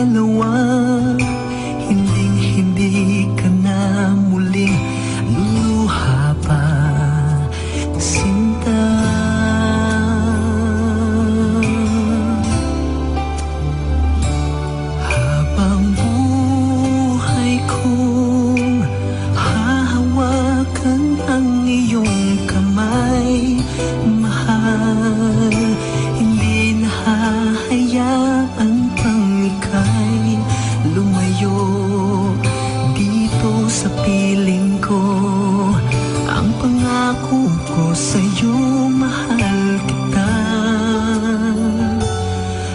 dalawa, hindi ka na muling luluha pa, sinta. Habang buhay kong hahawakan ang iyong kamay, mahal, hindi na hahayaan pang ika'y lumayo dito sa piling ko. Ang pangako ko sa'yo, mahal kita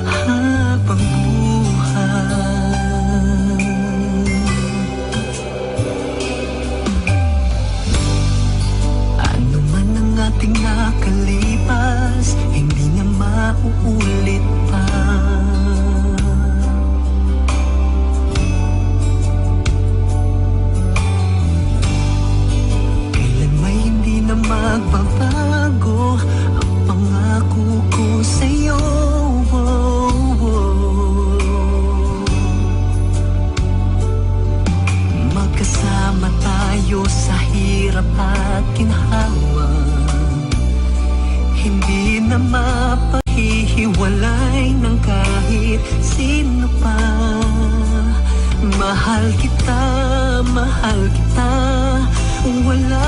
habang buhay. Ano man ang ating nakalipas, hindi na mauulit pa. Kailan may hindi na magbabago ang pangako ko sa'yo. Magkasama tayo sa hirap at ginhawa, hindi na mapahihiwalay ng kahit sino pa. Mahal kita, wala